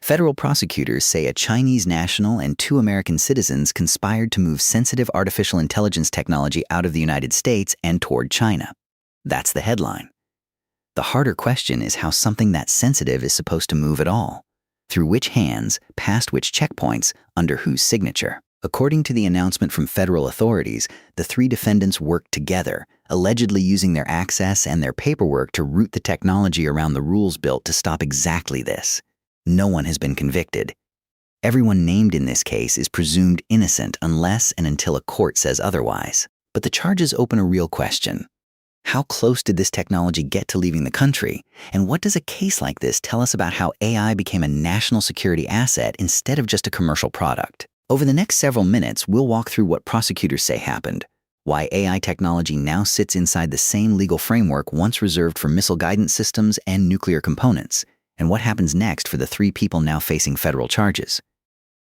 Federal prosecutors say a Chinese national and two American citizens conspired to move sensitive artificial intelligence technology out of the United States and toward China. That's the headline. The harder question is how something that sensitive is supposed to move at all. Through which hands, past which checkpoints, under whose signature. According to the announcement from federal authorities, the three defendants worked together, allegedly using their access and their paperwork to route the technology around the rules built to stop exactly this. No one has been convicted. Everyone named in this case is presumed innocent unless and until a court says otherwise. But the charges open a real question. How close did this technology get to leaving the country? And what does a case like this tell us about how AI became a national security asset instead of just a commercial product? Over the next several minutes, we'll walk through what prosecutors say happened, why AI technology now sits inside the same legal framework once reserved for missile guidance systems and nuclear components, and what happens next for the three people now facing federal charges.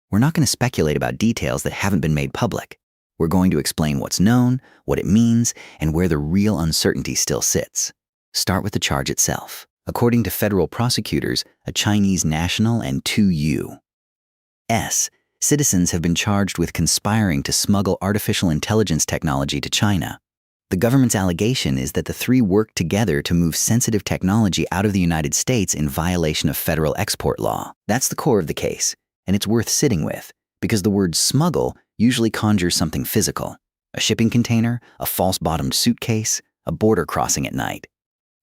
We're not going to speculate about details that haven't been made public. We're going to explain what's known, what it means, and where the real uncertainty still sits. Start with the charge itself. According to federal prosecutors, a Chinese national and two U.S. citizens have been charged with conspiring to smuggle artificial intelligence technology to China. The government's allegation is that the three worked together to move sensitive technology out of the United States in violation of federal export law. That's the core of the case, and it's worth sitting with, because the word smuggle usually conjures something physical. A shipping container, a false-bottomed suitcase, a border crossing at night.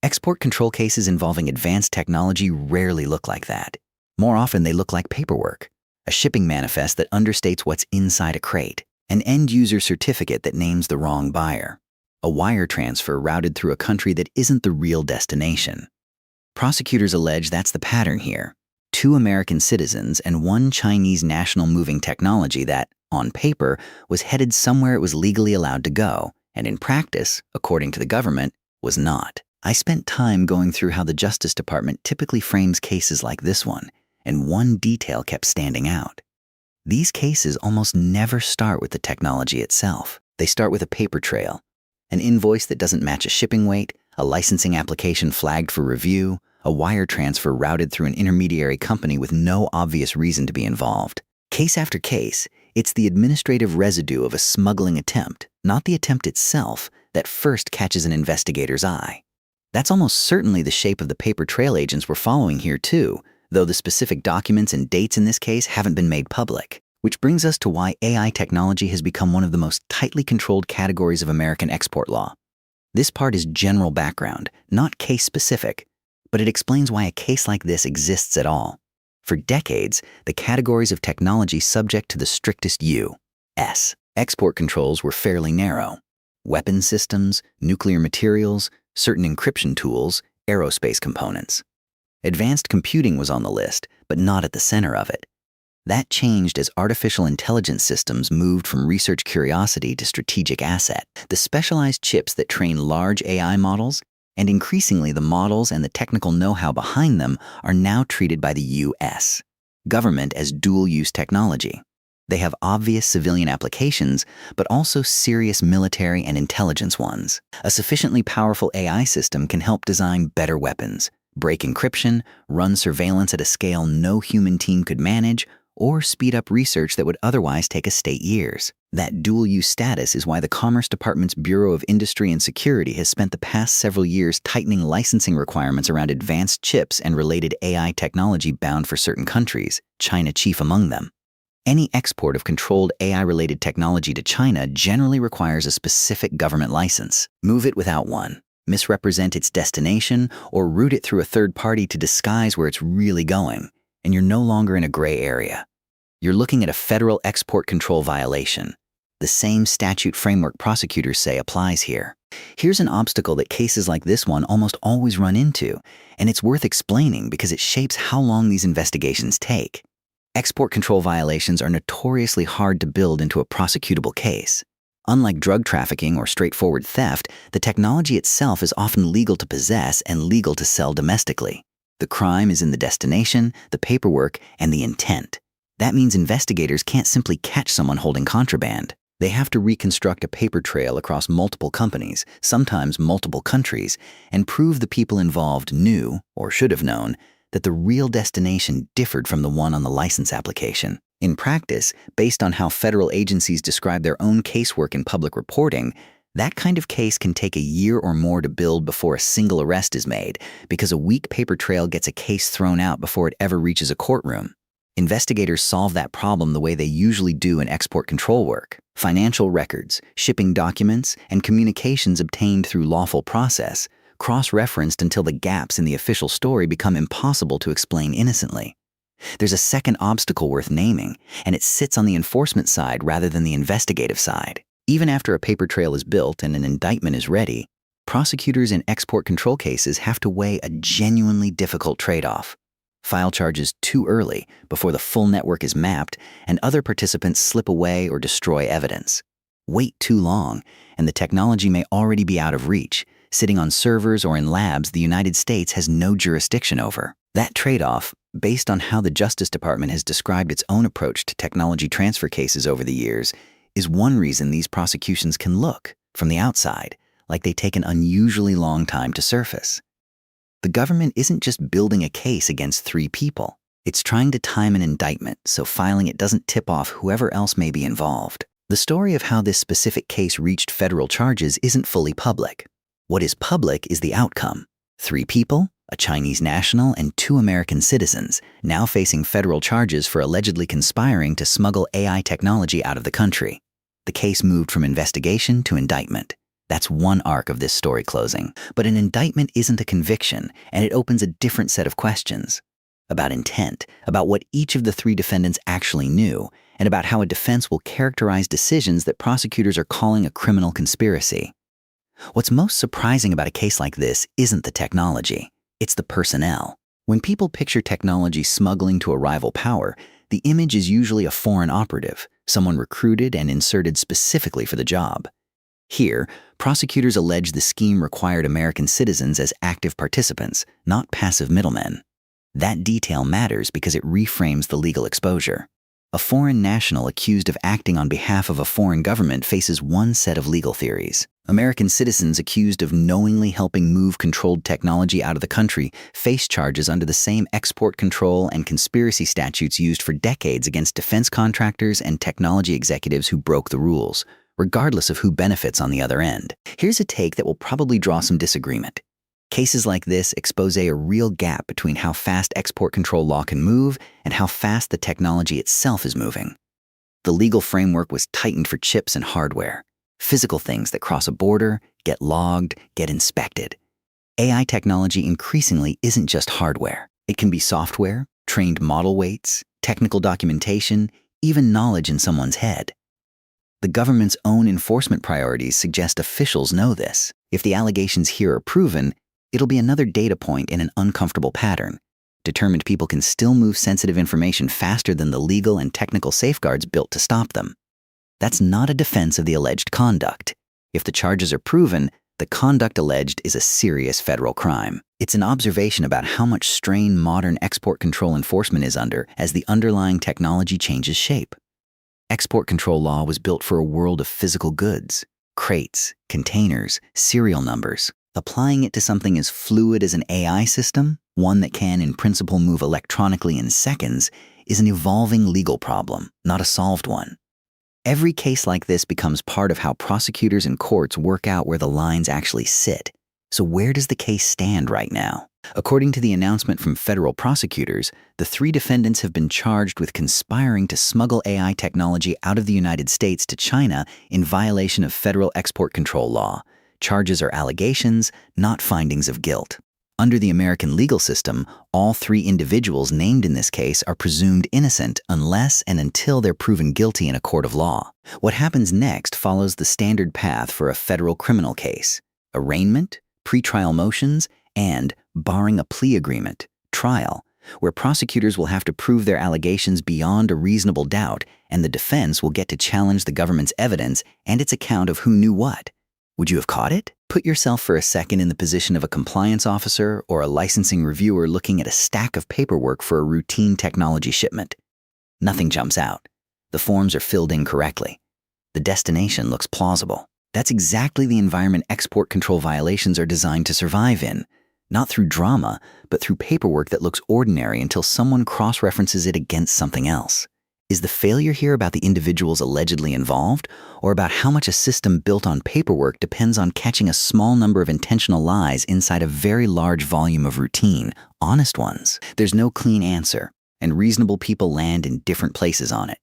Export control cases involving advanced technology rarely look like that. More often they look like paperwork. A shipping manifest that understates what's inside a crate. An end-user certificate that names the wrong buyer. A wire transfer routed through a country that isn't the real destination. Prosecutors allege that's the pattern here. Two American citizens and one Chinese national moving technology that, on paper, was headed somewhere it was legally allowed to go, and in practice, according to the government, was not. I spent time going through how the Justice Department typically frames cases like this one, and one detail kept standing out. These cases almost never start with the technology itself. They start with a paper trail. An invoice that doesn't match a shipping weight, a licensing application flagged for review, a wire transfer routed through an intermediary company with no obvious reason to be involved. Case after case, it's the administrative residue of a smuggling attempt, not the attempt itself, that first catches an investigator's eye. That's almost certainly the shape of the paper trail agents we're following here too, though the specific documents and dates in this case haven't been made public. Which brings us to why AI technology has become one of the most tightly controlled categories of American export law. This part is general background, not case-specific, but it explains why a case like this exists at all. For decades, the categories of technology subject to the strictest U.S. export controls were fairly narrow. Weapons systems, nuclear materials, certain encryption tools, aerospace components. Advanced computing was on the list, but not at the center of it. That changed as artificial intelligence systems moved from research curiosity to strategic asset. The specialized chips that train large AI models, and increasingly the models and the technical know-how behind them, are now treated by the U.S. government as dual-use technology. They have obvious civilian applications, but also serious military and intelligence ones. A sufficiently powerful AI system can help design better weapons, break encryption, run surveillance at a scale no human team could manage, or speed up research that would otherwise take a state years. That dual-use status is why the Commerce Department's Bureau of Industry and Security has spent the past several years tightening licensing requirements around advanced chips and related AI technology bound for certain countries, China chief among them. Any export of controlled AI-related technology to China generally requires a specific government license. Move it without one, misrepresent its destination, or route it through a third party to disguise where it's really going, and you're no longer in a gray area. You're looking at a federal export control violation. The same statute framework prosecutors say applies here. Here's an obstacle that cases like this one almost always run into, and it's worth explaining because it shapes how long these investigations take. Export control violations are notoriously hard to build into a prosecutable case. Unlike drug trafficking or straightforward theft, the technology itself is often legal to possess and legal to sell domestically. The crime is in the destination, the paperwork, and the intent. That means investigators can't simply catch someone holding contraband. They have to reconstruct a paper trail across multiple companies, sometimes multiple countries, and prove the people involved knew, or should have known, that the real destination differed from the one on the license application. In practice, based on how federal agencies describe their own casework in public reporting, that kind of case can take a year or more to build before a single arrest is made, because a weak paper trail gets a case thrown out before it ever reaches a courtroom. Investigators solve that problem the way they usually do in export control work. Financial records, shipping documents, and communications obtained through lawful process, cross-referenced until the gaps in the official story become impossible to explain innocently. There's a second obstacle worth naming, and it sits on the enforcement side rather than the investigative side. Even after a paper trail is built and an indictment is ready, prosecutors in export control cases have to weigh a genuinely difficult trade-off. File charges too early, before the full network is mapped, and other participants slip away or destroy evidence. Wait too long, and the technology may already be out of reach, sitting on servers or in labs the United States has no jurisdiction over. That trade-off, based on how the Justice Department has described its own approach to technology transfer cases over the years, is one reason these prosecutions can look, from the outside, like they take an unusually long time to surface. The government isn't just building a case against 3 people. It's trying to time an indictment so filing it doesn't tip off whoever else may be involved. The story of how this specific case reached federal charges isn't fully public. What is public is the outcome. 3 people, a Chinese national and 2 American citizens, now facing federal charges for allegedly conspiring to smuggle AI technology out of the country. The case moved from investigation to indictment. That's one arc of this story closing. But an indictment isn't a conviction, and it opens a different set of questions. About intent, about what each of the 3 defendants actually knew, and about how a defense will characterize decisions that prosecutors are calling a criminal conspiracy. What's most surprising about a case like this isn't the technology, it's the personnel. When people picture technology smuggling to a rival power, the image is usually a foreign operative, someone recruited and inserted specifically for the job. Here, prosecutors allege the scheme required American citizens as active participants, not passive middlemen. That detail matters because it reframes the legal exposure. A foreign national accused of acting on behalf of a foreign government faces one set of legal theories. American citizens accused of knowingly helping move controlled technology out of the country face charges under the same export control and conspiracy statutes used for decades against defense contractors and technology executives who broke the rules, regardless of who benefits on the other end. Here's a take that will probably draw some disagreement. Cases like this expose a real gap between how fast export control law can move and how fast the technology itself is moving. The legal framework was tightened for chips and hardware, physical things that cross a border, get logged, get inspected. AI technology increasingly isn't just hardware. It can be software, trained model weights, technical documentation, even knowledge in someone's head. The government's own enforcement priorities suggest officials know this. If the allegations here are proven, it'll be another data point in an uncomfortable pattern. Determined people can still move sensitive information faster than the legal and technical safeguards built to stop them. That's not a defense of the alleged conduct. If the charges are proven, the conduct alleged is a serious federal crime. It's an observation about how much strain modern export control enforcement is under as the underlying technology changes shape. Export control law was built for a world of physical goods, crates, containers, serial numbers. Applying it to something as fluid as an AI system, one that can in principle move electronically in seconds, is an evolving legal problem, not a solved one. Every case like this becomes part of how prosecutors and courts work out where the lines actually sit. So where does the case stand right now? According to the announcement from federal prosecutors, the 3 defendants have been charged with conspiring to smuggle AI technology out of the United States to China in violation of federal export control law. Charges are allegations, not findings of guilt. Under the American legal system, all 3 individuals named in this case are presumed innocent unless and until they're proven guilty in a court of law. What happens next follows the standard path for a federal criminal case: arraignment, pretrial motions, and, barring a plea agreement, trial, where prosecutors will have to prove their allegations beyond a reasonable doubt, and the defense will get to challenge the government's evidence and its account of who knew what. Would you have caught it? Put yourself for a second in the position of a compliance officer or a licensing reviewer looking at a stack of paperwork for a routine technology shipment. Nothing jumps out. The forms are filled in correctly. The destination looks plausible. That's exactly the environment export control violations are designed to survive in. Not through drama, but through paperwork that looks ordinary until someone cross-references it against something else. Is the failure here about the individuals allegedly involved, or about how much a system built on paperwork depends on catching a small number of intentional lies inside a very large volume of routine, honest ones? There's no clean answer, and reasonable people land in different places on it.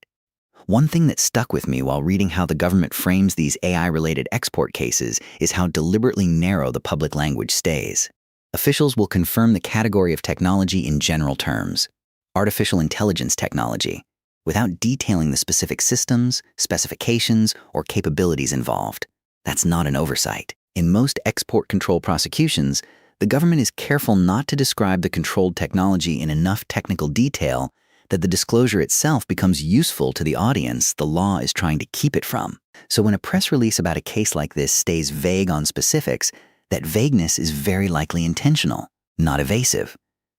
One thing that stuck with me while reading how the government frames these AI-related export cases is how deliberately narrow the public language stays. Officials will confirm the category of technology in general terms, artificial intelligence technology, without detailing the specific systems, specifications, or capabilities involved. That's not an oversight. In most export control prosecutions, the government is careful not to describe the controlled technology in enough technical detail that the disclosure itself becomes useful to the audience the law is trying to keep it from. So when a press release about a case like this stays vague on specifics, that vagueness is very likely intentional, not evasive.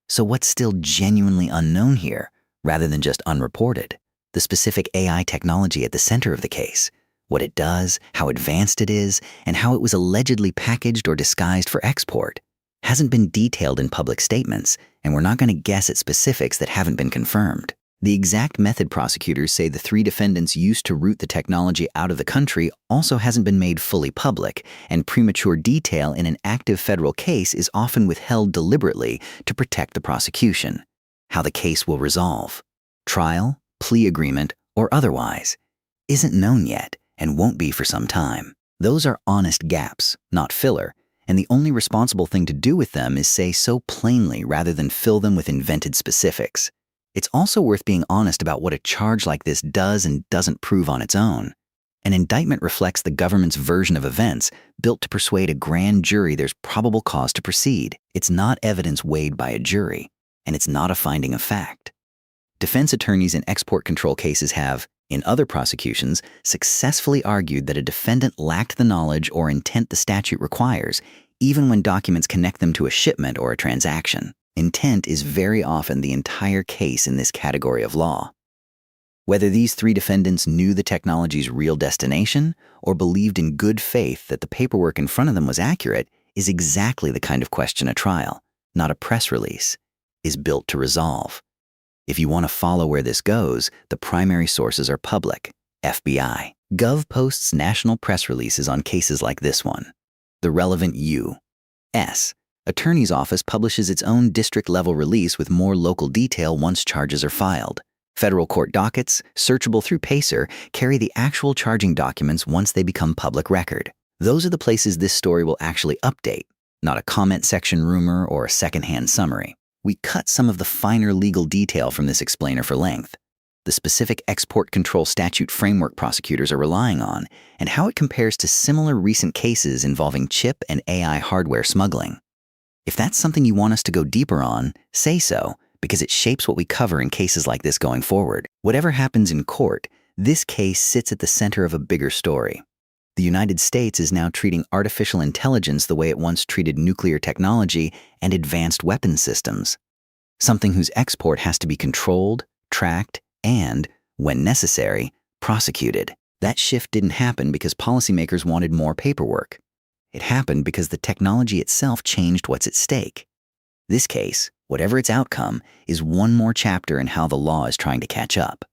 So what's still genuinely unknown here, rather than just unreported? The specific AI technology at the center of the case, what it does, how advanced it is, and how it was allegedly packaged or disguised for export, hasn't been detailed in public statements, and we're not going to guess at specifics that haven't been confirmed. The exact method prosecutors say the 3 defendants used to route the technology out of the country also hasn't been made fully public, and premature detail in an active federal case is often withheld deliberately to protect the prosecution. How the case will resolve, trial, plea agreement, or otherwise, isn't known yet and won't be for some time. Those are honest gaps, not filler, and the only responsible thing to do with them is say so plainly rather than fill them with invented specifics. It's also worth being honest about what a charge like this does and doesn't prove on its own. An indictment reflects the government's version of events, built to persuade a grand jury there's probable cause to proceed. It's not evidence weighed by a jury, and it's not a finding of fact. Defense attorneys in export control cases have, in other prosecutions, successfully argued that a defendant lacked the knowledge or intent the statute requires, even when documents connect them to a shipment or a transaction. Intent is very often the entire case in this category of law. Whether these 3 defendants knew the technology's real destination or believed in good faith that the paperwork in front of them was accurate is exactly the kind of question a trial, not a press release, is built to resolve. If you want to follow where this goes, the primary sources are public, FBI. Gov posts national press releases on cases like this one. The relevant U.S. Attorney's Office publishes its own district-level release with more local detail once charges are filed. Federal court dockets, searchable through PACER, carry the actual charging documents once they become public record. Those are the places this story will actually update, not a comment section rumor or a secondhand summary. We cut some of the finer legal detail from this explainer for length, the specific export control statute framework prosecutors are relying on, and how it compares to similar recent cases involving chip and AI hardware smuggling. If that's something you want us to go deeper on, say so, because it shapes what we cover in cases like this going forward. Whatever happens in court, this case sits at the center of a bigger story. The United States is now treating artificial intelligence the way it once treated nuclear technology and advanced weapons systems. Something whose export has to be controlled, tracked, and, when necessary, prosecuted. That shift didn't happen because policymakers wanted more paperwork. It happened because the technology itself changed what's at stake. This case, whatever its outcome, is one more chapter in how the law is trying to catch up.